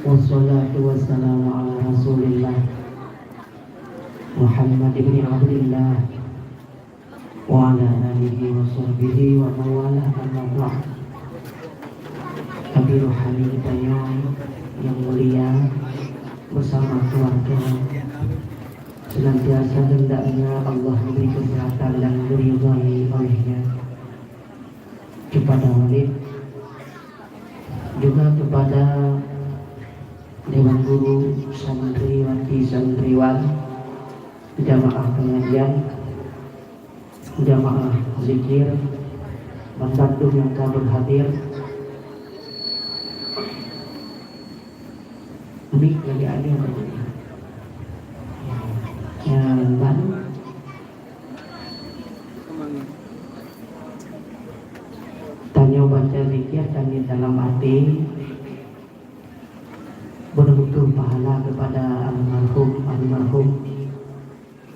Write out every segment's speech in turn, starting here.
Wassalatu wassalamu ala rasulillah Muhammad ibn Abdillah wa ala alihi wa sahbihi wa mawalah amma ba'd. Kami rohani kita yang mulia bersama keluarga senantiasa hendaknya Allah memberi kesehatan dan diridhai olehnya kepada walid, juga kepada Dewan Guru, santriwati santriwan, jamaah pengajian, jamaah zikir, Bandung yang kabur hadir. Mik lagi ada yang baru. Tanya baca zikir tanya dalam hati. Betul-betul pahala kepada almarhum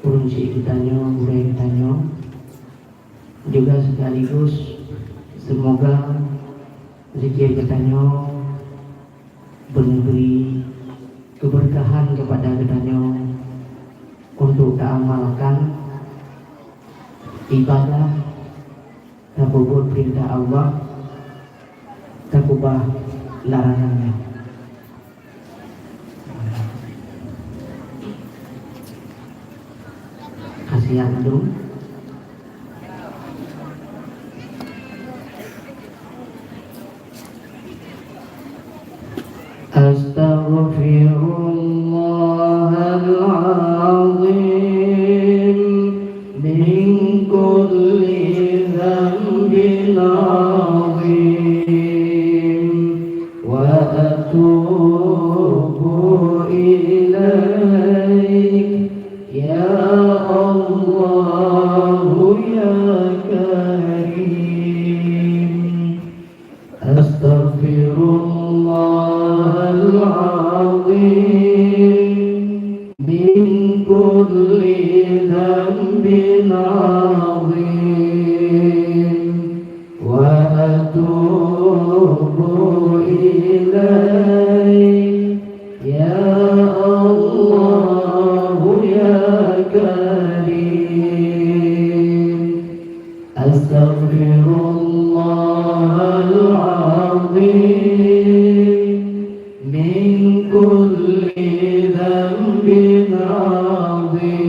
urung si kitanyo, gureng kitanyo, juga sekaligus semoga zikir kitanyo memberi keberkahan kepada kitanyo untuk diamalkan ibadah takubur perintah Allah, takubah larangannya. Kasihan dong. Astaghfirullahaladzim min kulli dzambin azim wa atubu ilaik ya Allah ya Karim. Astaghfirullahaladzim min kulli dzambin azim wa atubu ilaik ya Allah ya Karim. Astaghfirullahaladzim min kulli dzambin azim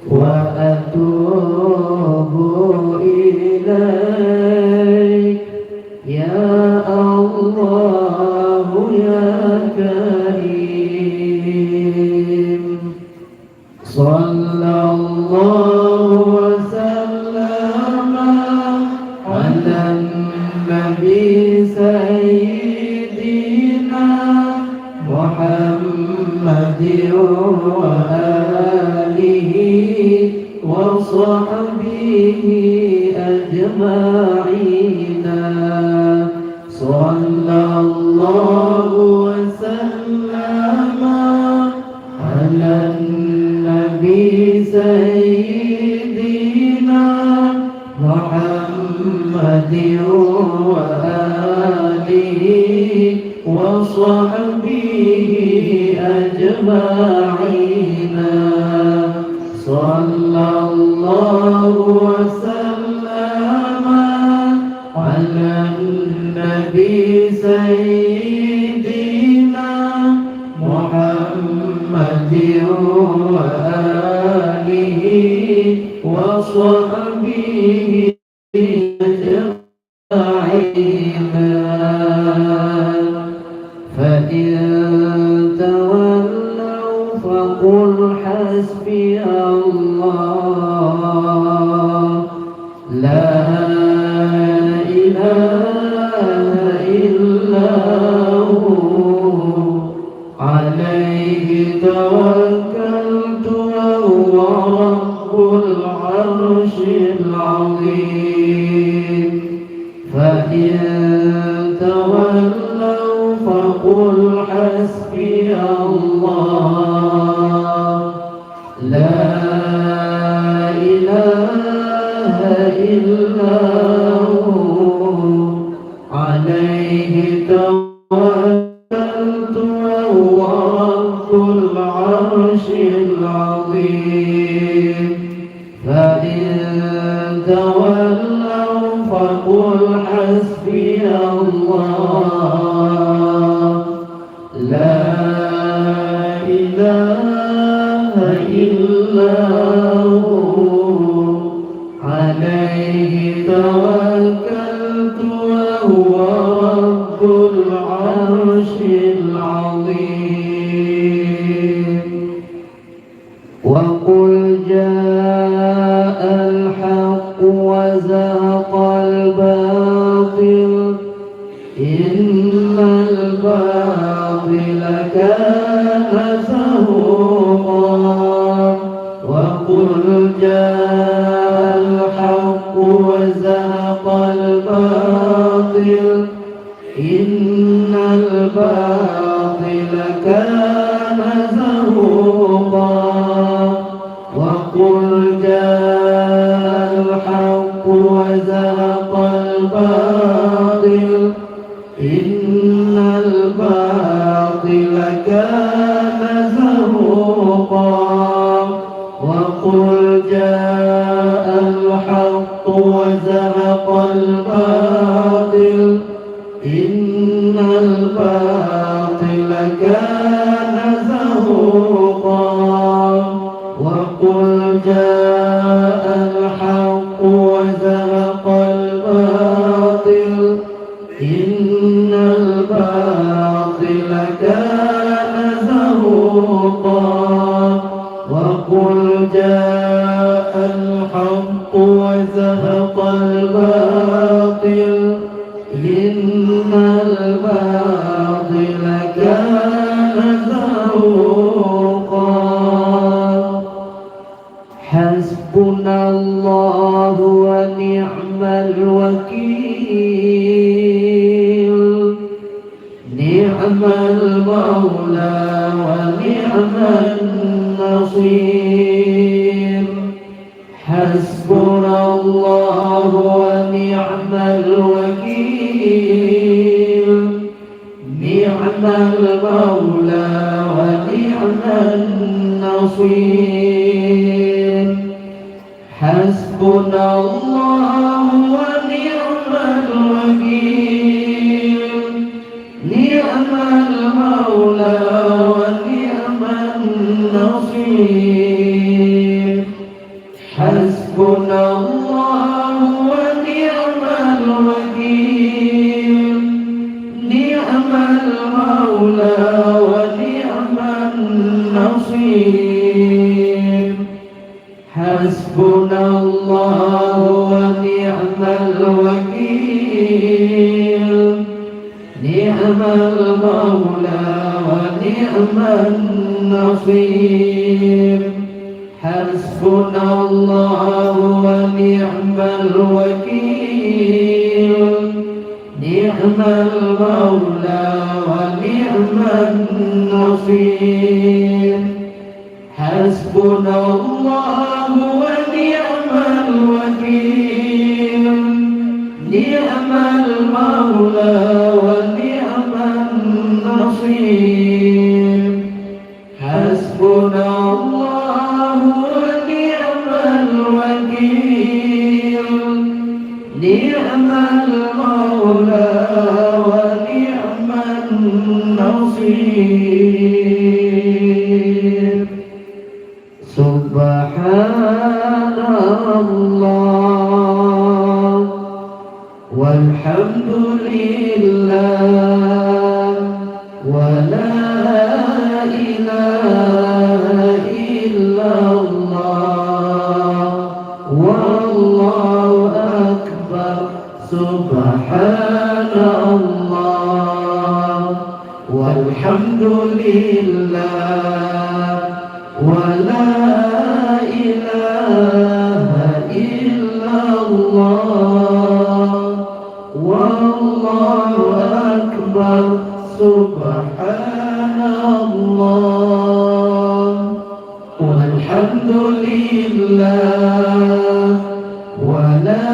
wa atubu ilaik ya Allah ya Karim. Sallallahu wa sallama ala nabi sayyidina Muhammadin wa alihi wa sahbihi ajma'ina. Sallallahu wa sallama ala nabi sayyidina Muhammadin wa alihi wa sahbihi ajma'ina. Sallallahu wa sallama ala nabi sayyidina Muhammadin wa alihi wa sahbihi ajma'ina. Fa in tawallaw faqul hasbiyallah la ilaha illahu alaihi tawakkaltu wa huwa rabbul arshil azim. Fa in tawallaw faqul hasbiyallah la ilaha illahu alaihi tawakkaltu توكلت وهو رب العرش العظيم فإن تولوا فقل حسبي الله لا إله إلا هو عليه توكلت وهو رب العرش العظيم وقل جاء الحق وزهق الباطل إن الباطل كان زهوقا وقل جاء الحق وزهق الباطل إن الباطل كان زهوقا وقل جاء الحق وزهق الباطل إن الباطل كان زهوقا وقل جاء الحق وزهق الباطل إن الباطل كان زهوقا وقل جاء الحق وزهق الباطل إن الباطل كان زهوقا وقل جاء الحق وزهق الباطل إن الباطل كان زهوقا حسبنا الله ونعم الوكيل نعم المولى ونعم النصير حسبنا الله ونعم الوكيل نعم المولى ونعم النصير حسبنا الله ونعم الوكيل نعم المولى ونعم النصير حسبنا الله ونعم الوكيل نعم المولى ونعم النصير حسبنا الله ونعم الوكيل نعم المولى ونعم النصير حسبنا الله ونعم الوكيل نعم المولى ونعم النصير حسبنا الله ونعم الوكيل نعم المولى ونعم النصير حسبنا الله ونعم الوكيل نعم المولى ونعم النصير سبحان الله والحمد لله ولا إله إلا الله والله أكبر سبحان الله والحمد لله ولا إله إلا الله والله أكبر سبحان الله والحمد لله ولا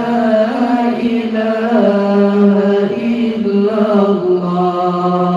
إله إلا الله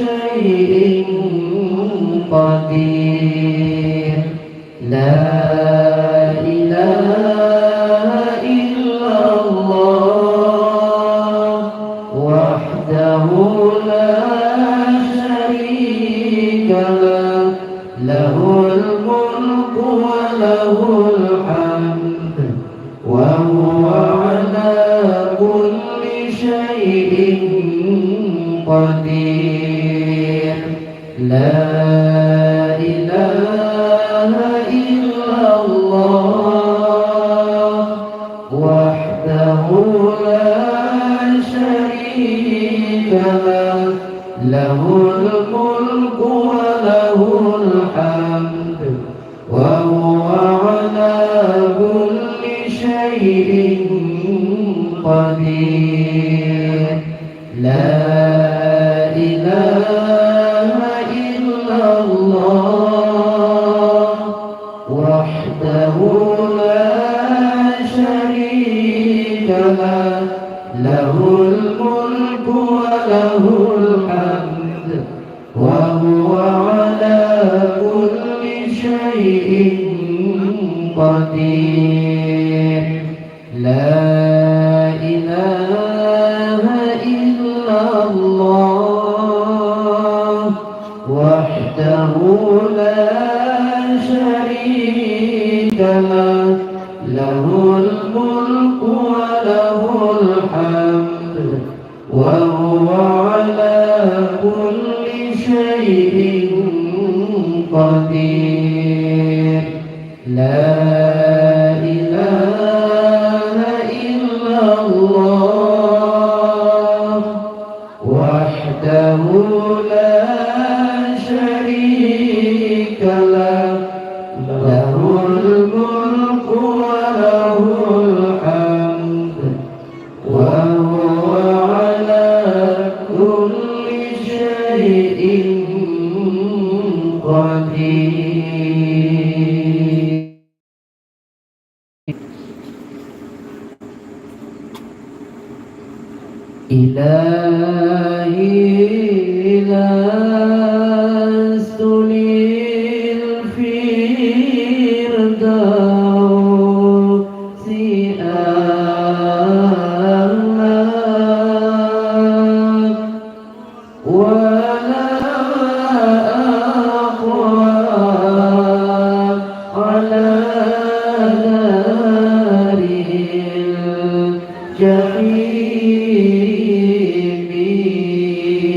شيء قدير لا إله إلا الله وحده لا شريك له له الملك وله الحمد وهو على كل شيء قدير لا إله إلا الله وحده لا شريك له له الملك وله الحمد وهو على كل شيء قدير لا إله إلا الله وحده لا شريك له له الملك وله الحمد وهو على كل شيء قدير لا إله إلا الله وحده لا شريك له له الملك وله الحمد وهو على كل شيء قدير لا إله إلا الله وحده لا شريك له له الملك وله الحمد وهو على كل شيء قدير إلهي لست للفردوس أهلا ولا أقوى على نار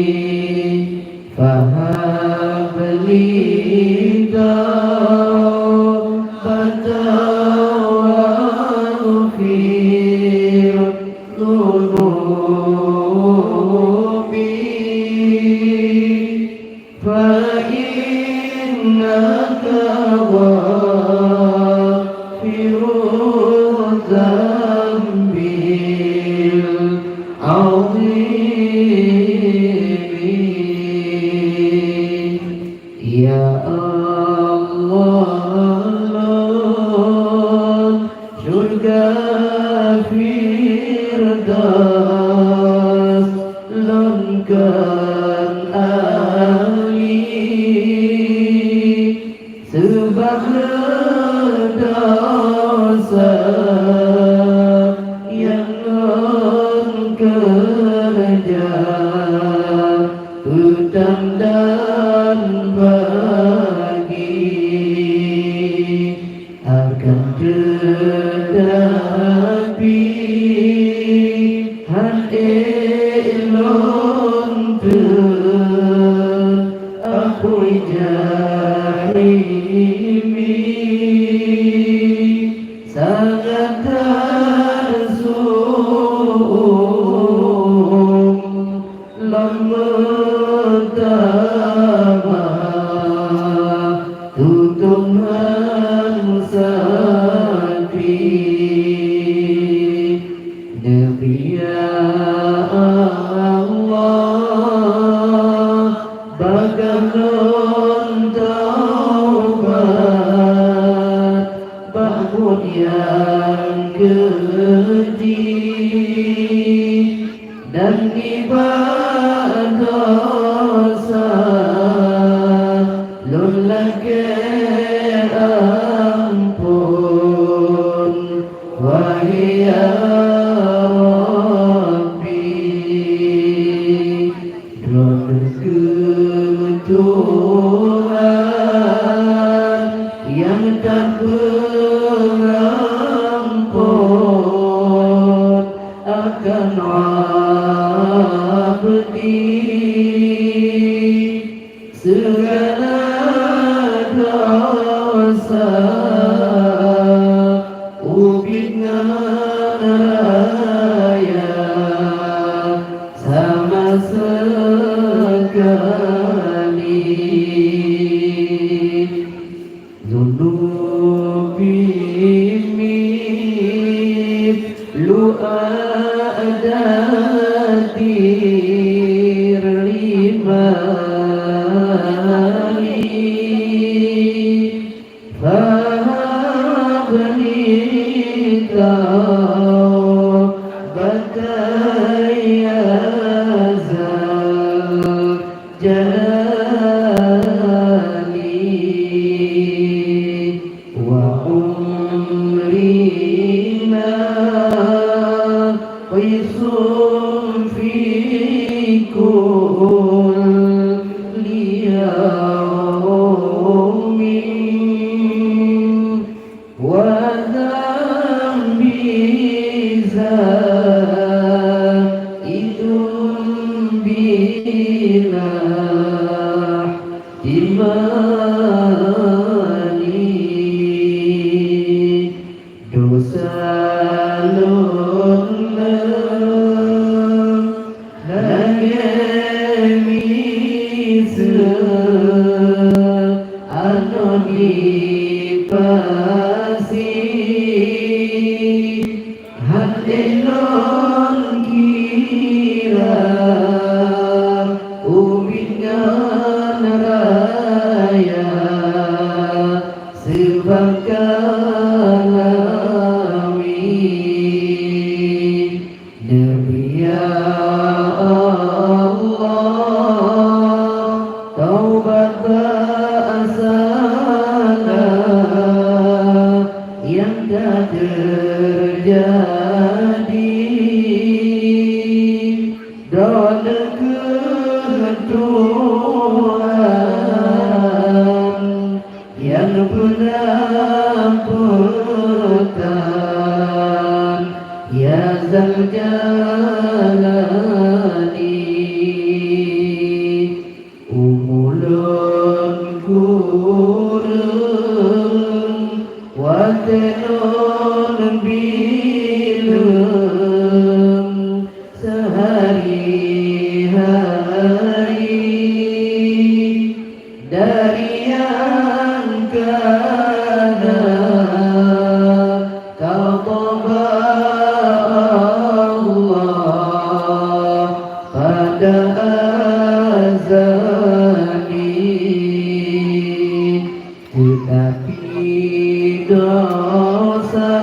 الجحيم فهب لي توبة واغفر ذنوبي فإنك غافر الذنب العظيم يا الله surga Firdaus lengkap ahli sebab dosa yang kerja petang dan pagi akan tetapi elon aku jahimi sangat tersum lemutama tutup sapi Nabi ya Allah bagaimana taubat bangun yang keji dan ibadah Tuhan yang tak berampun akan abdi segala dosa ubingan raya sama sekali zunubi lu ada dirimali fahabni taubatai azal jalali wa umrina qisum fi kulli yawmin wa dhambi zaidun bila imani dosa Hadenon kira ubingan raya sebangkalawi demi ya Allah taubat asana yang tak terjadi doa Tuhan yang penampunan ya zal jalali umulun kurun watenon bilun sehari-hari dari yang kana qadha Allah pada azali tetapi dosa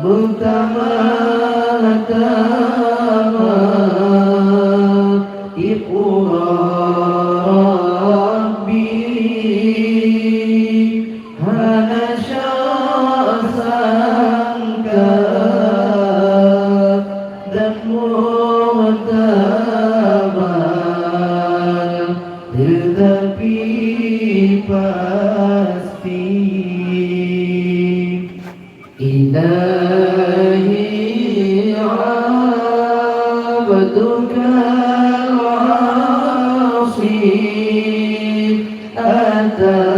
mutama-tama ibu Rabbi hana sangka dan mutama tetapi pasti ilahi abduka al-asi ataka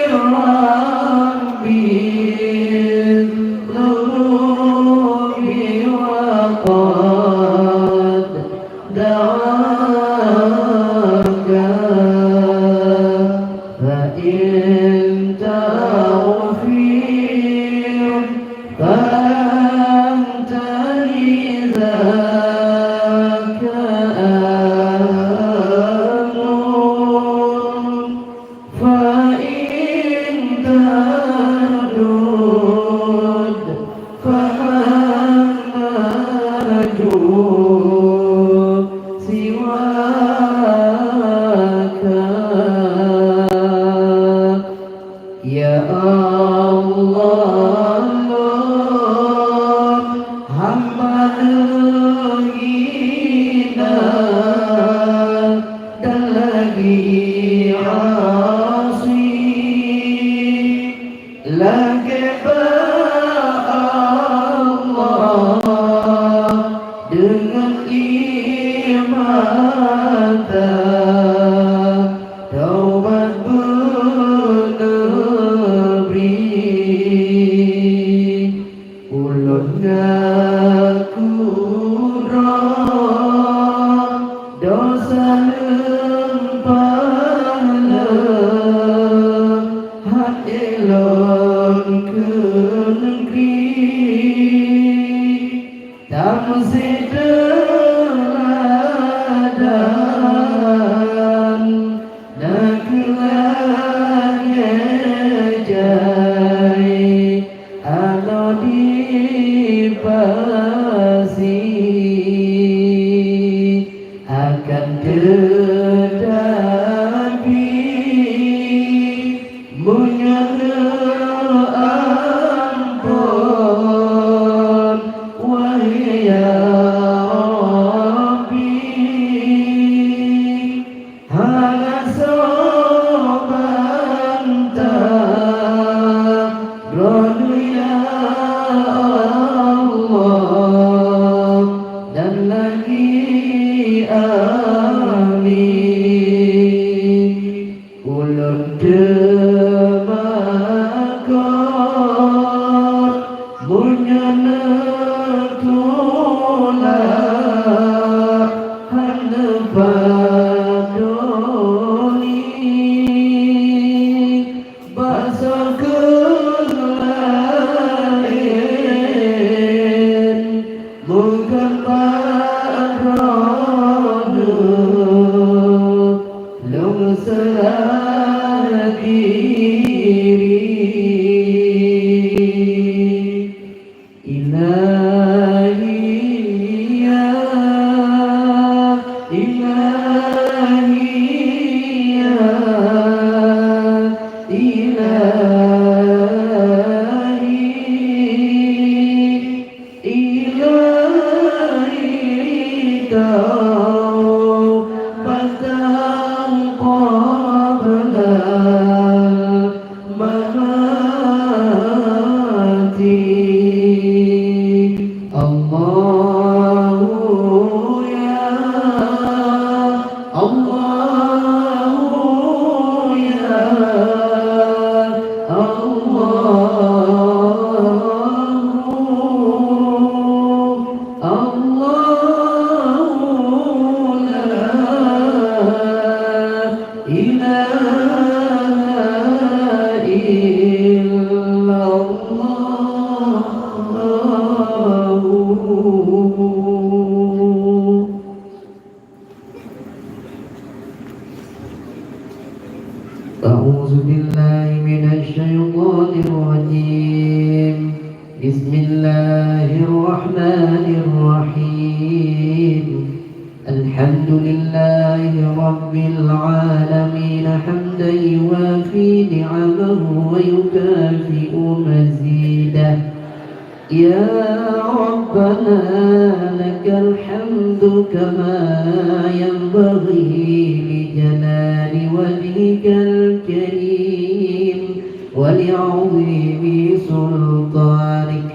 muqiran bil dhunubi wa qad ulun ngapura dosa lempana hati lon ke negeri tak mesti teladan nak lagi jai alo dipasi akan tetapi menyana ampun wahai ya Rabbi hanya sobantah rodu ya Allah dan lagi amin ulun demakor munyana tulak handepadoni basa kelain bukan parana lungsara diri ilahi ya ilahi ya ilahi kau batang qabla mamati Allahu ya Allahu ya Allahu la ilaha illallah. أعوذ بالله من الشيطان الرجيم بسم الله الرحمن الرحيم الحمد لله رب العالمين حمدا يوافي نعمه ويكافئ مزيده يا ربنا لك الحمد كما ينبغي لجلال وجهك الكريم ولعظيم سلطانك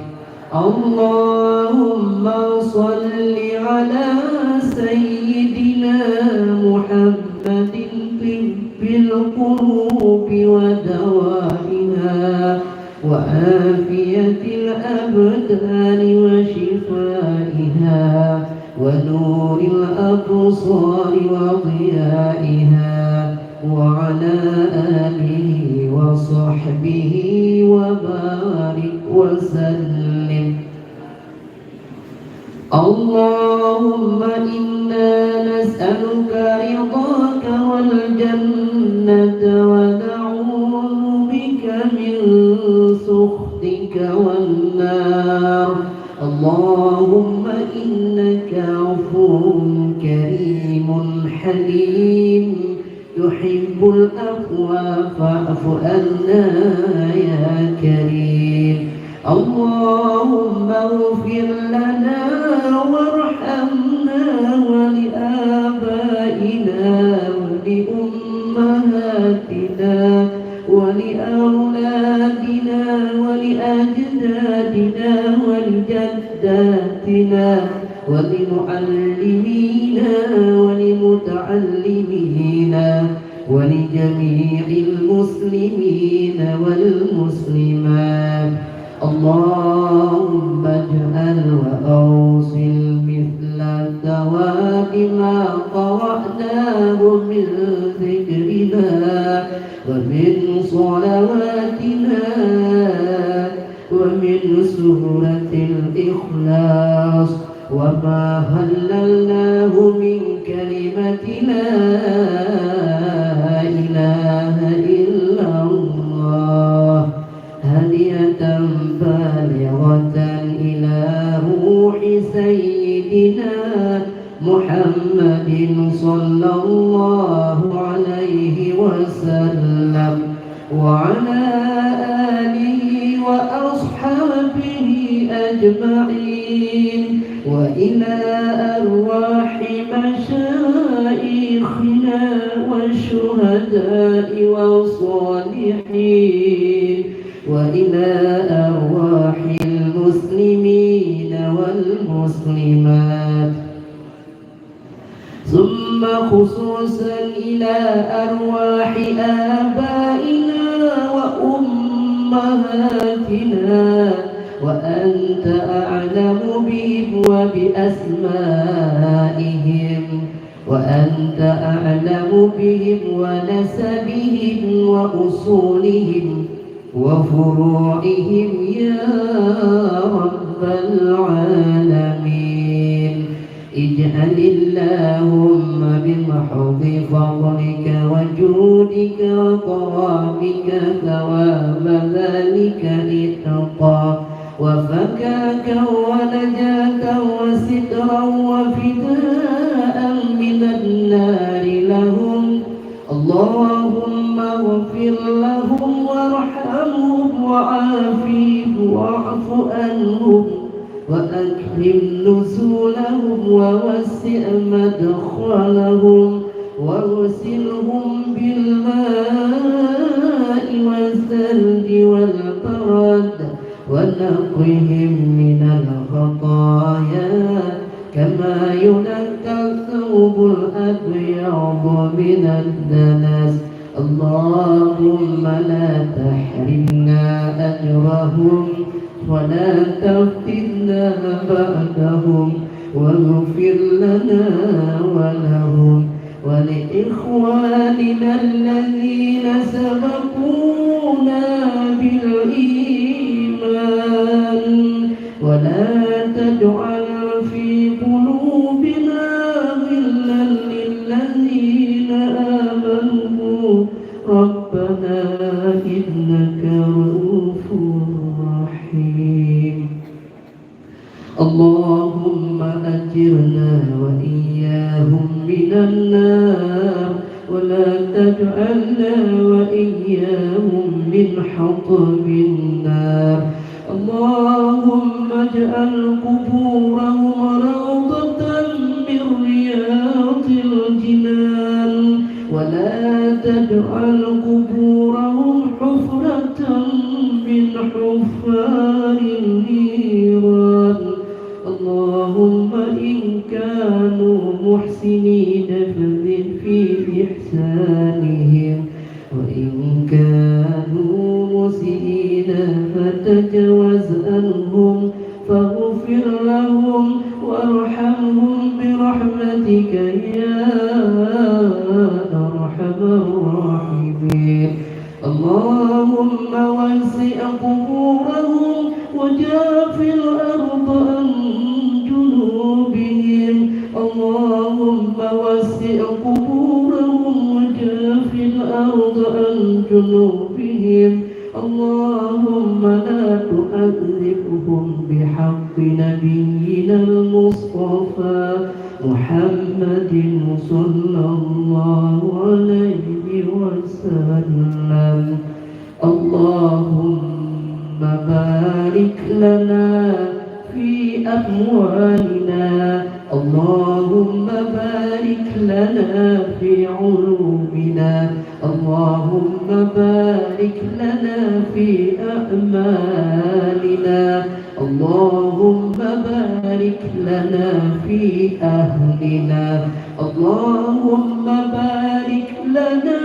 اللهم صل على سيدنا محمد طب القلوب ودوائها وعافية الأبدان وشفائها ونور الأبصار وضيائها وعلى آله وصحبه وبارك وسلم اللهم إنا نسألك رضاك والجنة ونعوذ بك من سخطك والنار اللهم إنك عفو كريم حليم تحب العفو فاعف عنا يا كريم اللهم اغفر لنا وارحمنا ولآبائنا ولأمهاتنا ولأولادنا ولأجدادنا ولجداتنا ولمعلمينا ولمتعلمين ولجميع المسلمين والمسلمات اللهم بالإخلاص وما هللناه من كلمة لا إله إلا الله هدية بالغة إلى روح سيدنا محمد صلى الله عليه وسلم وعلى آله وأصحابه أجمعين وإلى أرواح مشايخنا والشهداء والصالحين وإلى أرواح المسلمين والمسلمات ثم خصوصا إلى أرواح آبائنا وأمهاتنا وأنت أعلم بهم وبأسمائهم وأنت أعلم بهم ونسبهم وأصولهم وفروعهم يا رب العالمين اجعل اللهم بمحض فضلك وجودك وكرامك ثواب ذلك إتقى وفكاكا ونجاة وسترا وفداء من النار لهم اللهم اغفر لهم وارحمهم وعافهم واعف عنهم وأكرم نزولهم ووسع مدخلهم واغسلهم بالماء والثلج والبرد ونقهم من الخطايا كما ينقى الثوب الأبيض من الدنس اللهم لا تحرمنا أجرهم ولا تفتنا بعدهم واغفر لنا ولهم ولإخواننا الذين سبقونا بالإيمان ولا تجعل في قلوبنا غلا للذين آمنوا ربنا إنك رؤوف رحيم اللهم أجرنا وإياهم من النار ولا تجعلنا وإياهم من حطب النار اللهم اجعل قبورهم روضة من رياض الجنان ولا تجعل قبورهم حفرة من حفار النيران اللهم إن كانوا محسنين فزد في إحسانهم وإن كانوا مسيئين فتجاوز عنهم فاغفر لهم وارحمهم برحمتك يا أرحم الراحمين اللهم وسع قبورهم وجاف الأرض عن جنوبهم اللهم وسع قبورهم وجاف الأرض عن جنوبهم اللهم لا تؤذبهم بحق نبينا المصطفى محمد صلى الله عليه وسلم اللهم بارك لنا في أموالنا اللهم بارك لنا في علومنا اللهم بارك لنا في أعمالنا اللهم بارك لنا في أهلنا اللهم بارك لنا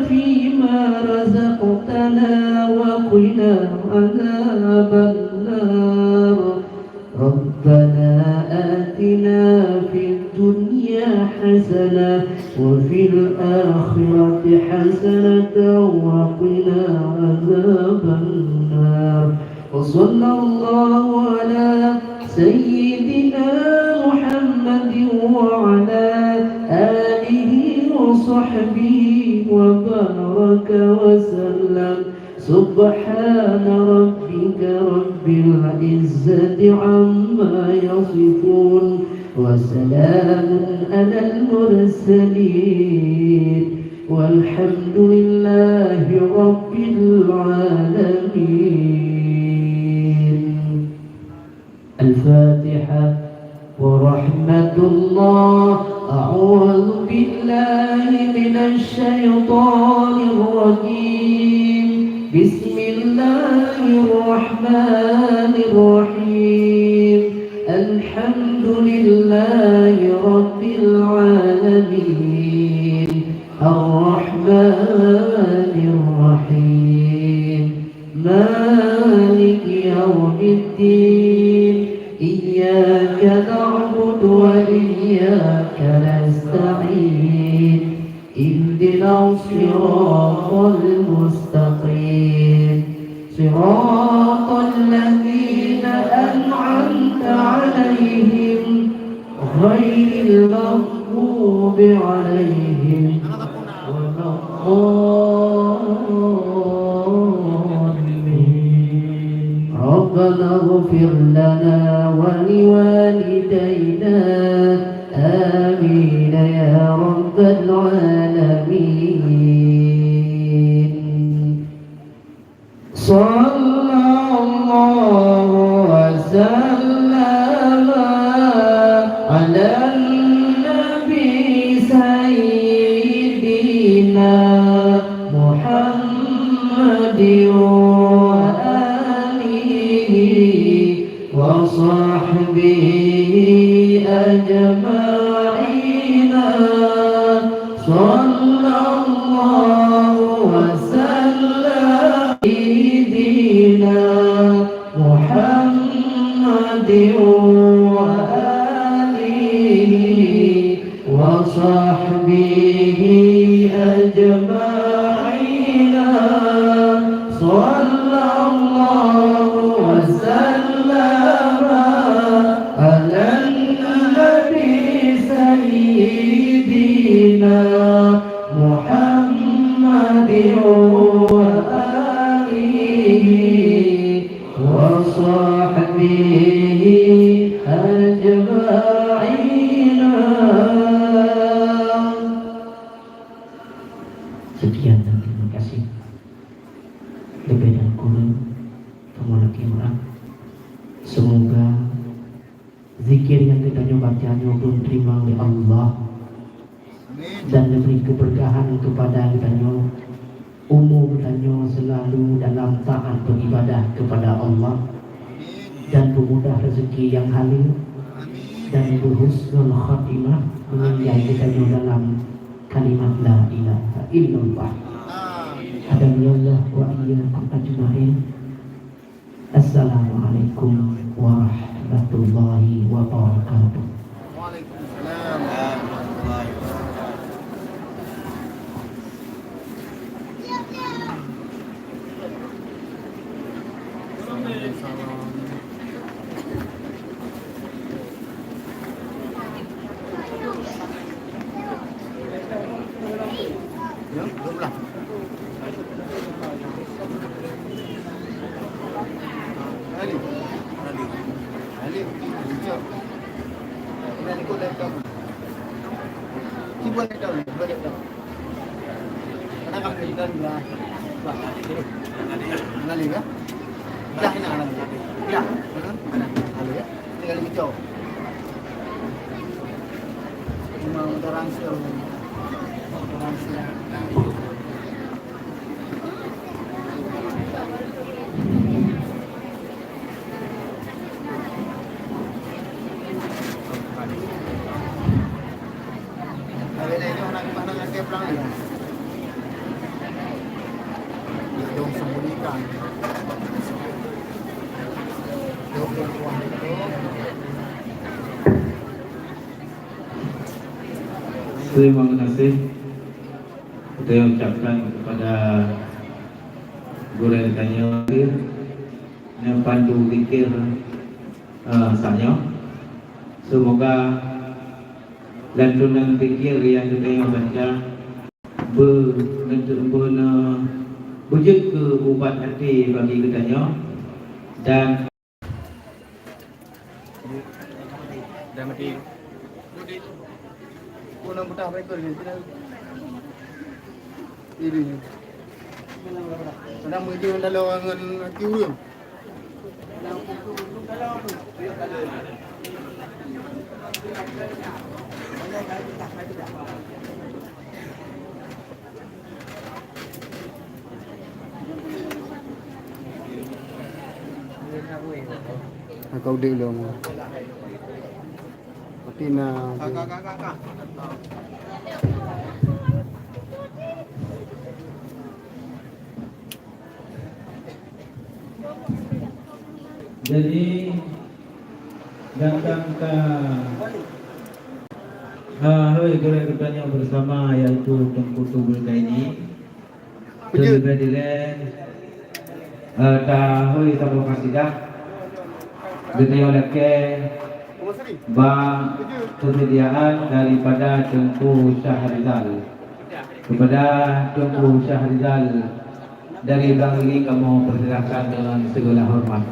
فيما رزقتنا وقنا عذاب النار ربنا آتنا في الدنيا حسنة وفي الآخرة حسنة وقنا عذاب النار وصلى الله على سيدنا محمد وعلى آله وصحبه وبارك وسلم. سبحان ربك رب العزة عما يصفون وسلام على المرسلين والحمد لله رب العالمين. الفاتحة. ورحمة الله. أعوذ بالله من الشيطان الرجيم. بسم الله الرحمن الرحيم. الحمد لله رب العالمين الرحمن الرحيم مالك يوم الدين. إياك نعبد وإياك نستعين. اهدنا الصراط المستقيم صراط الذين أنعمت عليهم غير المغضوب عليهم ولا الضالين. ربنا اغفر لنا ولوالدينا آمين يا رب العالمين. صلى الله وسلم على النبي سيدنا محمد وآله وصحبه أجمعين. صلى الله وسلم سيدنا محمد وآله وصحبه أجمعين. صلى الله وسلم على النبي سيدنا محمد وآله وصحبه أجمعين. Sekian dan terima kasih. Lebih dan kurang kemuliaan. Semoga zikir yang kita bacanya pun terima oleh Allah dan diberi keberkahan kepada kita umur kita selalu dalam taat beribadah kepada Allah dan pemudah rezeki yang halal dan berhusnul khatimah meninggal kita dalam kalimat la ilaha illallah. Hadamillah wa iyyakum ajma'in. Assalamualaikum warahmatullahi wabarakatuh. Waalaikumsalam warahmatullahi wabarakatuh. Ya, belum lah. Ali. Hijau. Ini ikut laptop. Cuba laptop. Kenapa kita dua? Ali ya? Dah ini Ali. Ya, mana? Ali ya. Tinggal hijau. Mau transfer. Terima kasih saya ucapkan kepada guru yang tanya yang pandu zikir saya. Semoga lantunan fikir yang kita baca berwujud ke ubat hati bagi kita dan dah mati. Pulang betah mereka ni. Ini. Sedang menuju dalam dengan kiu. Kau dia lo mo. Pati na. Kak. jadi datang ke hari kita bersama yaitu Tengku Tubul ini Terlebih-lebih dah hari sama kasidah kita oleh persediaan daripada Tengku Syahrizal kepada Tengku Syahrizal dari belakang ini kamu persilakan dengan segala hormat.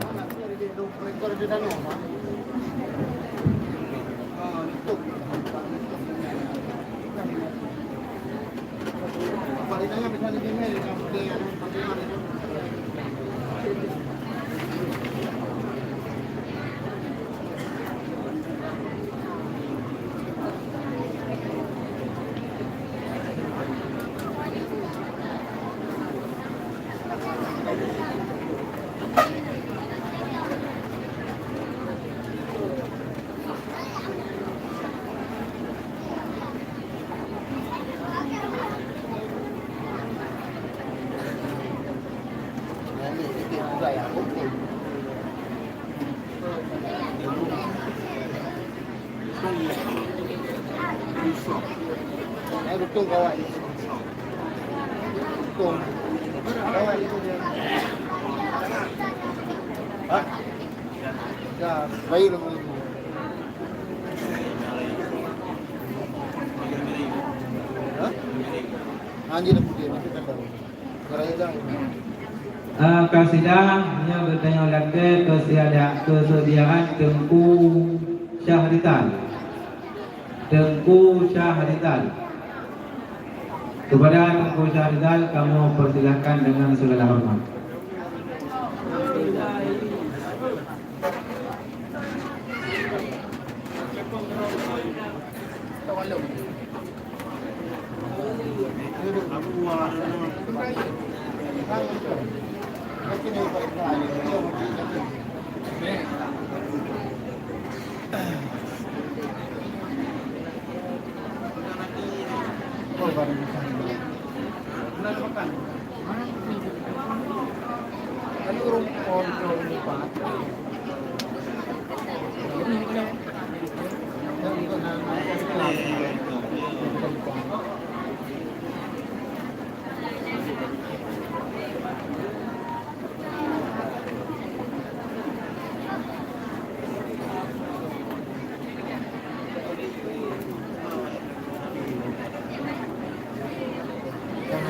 Betul kawan. Betul. Kawan itu dia. Ah. Ya, baik lah. Hah? Anjir putih masih tak tahu. Kerana dah. Kasidahnya bertanya lagi kesediaan Tengku Syahrizal. Tengku Syahrizal. Kepada Tengku Syahrizal kamu persilakan dengan segala hormat.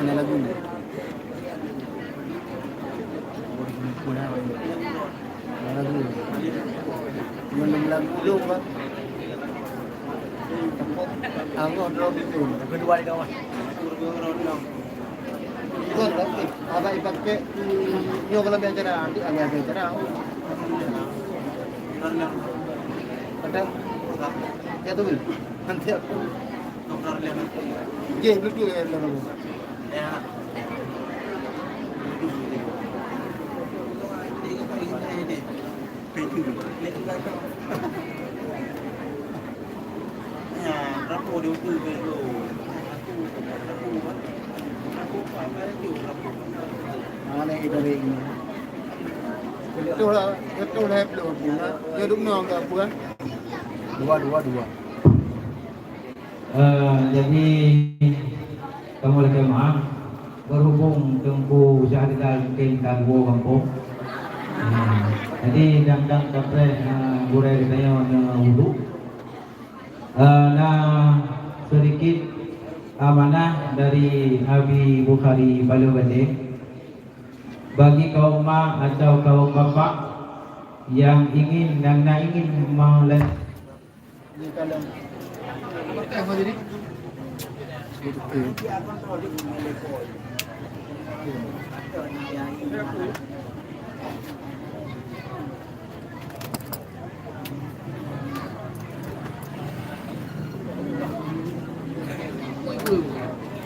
Ada lagu ni. Lagu. Belum lagu dulu kan. Aku drop itu. Kedua di kawan. Itu kan apa ibaratnya yo kalau bicara nanti agak bicara. Ada ya tu nanti aku. Ye betul ya lagu. Ya. Ya, rapo dia tu dulu. Aku apa itu rapo. Mana itu ini. Betul lah belum. Dia duk nong ke apa kan? Dua. Jadi kamu lagi maaf berhubung Tengku Syahrizal mungkin ganggu kampung Jadi dangdang kapres gurai tayo ng wudu. Na sedikit amanah dari Abi Bukhari Balawade bagi kaum mak atau kaum bapak yang ingin dan ingin melanjutkan Ini kalau apa jadi?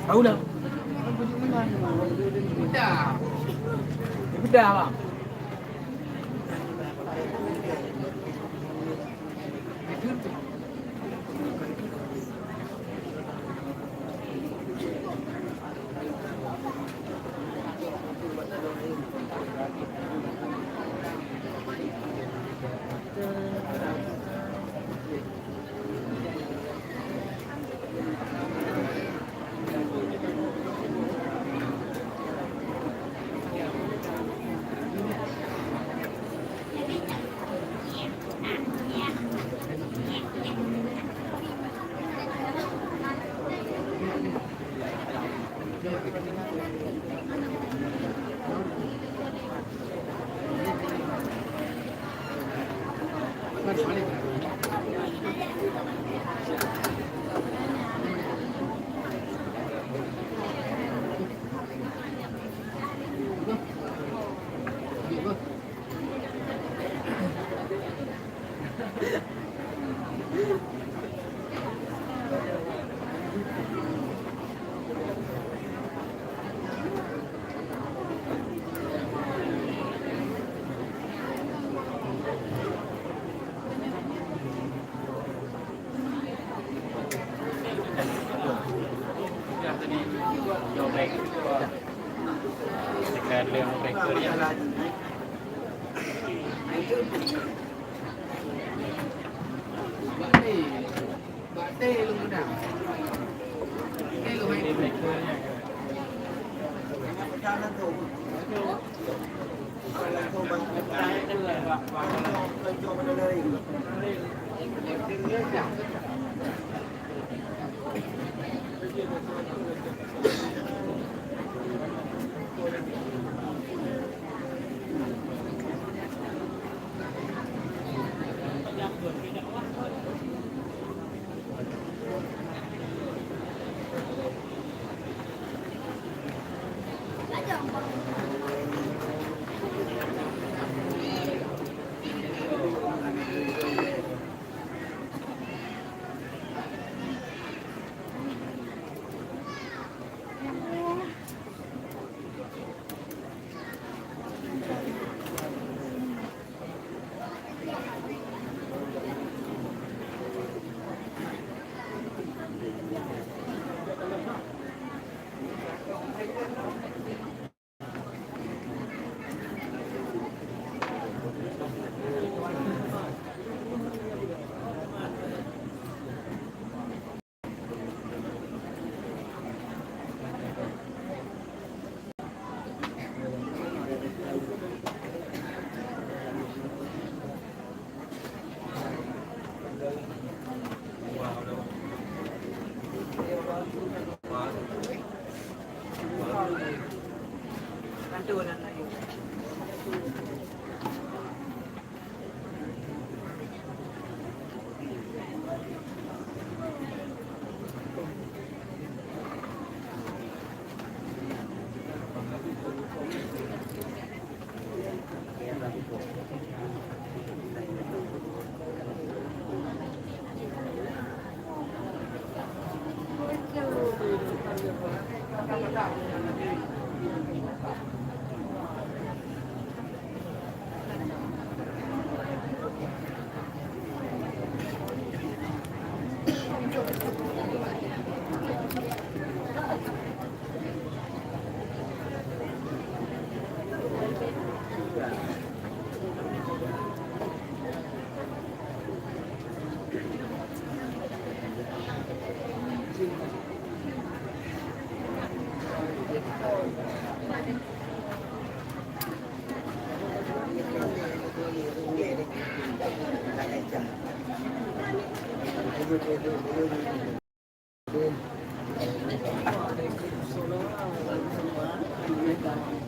Tahu dah. Bedah bang. Thank you.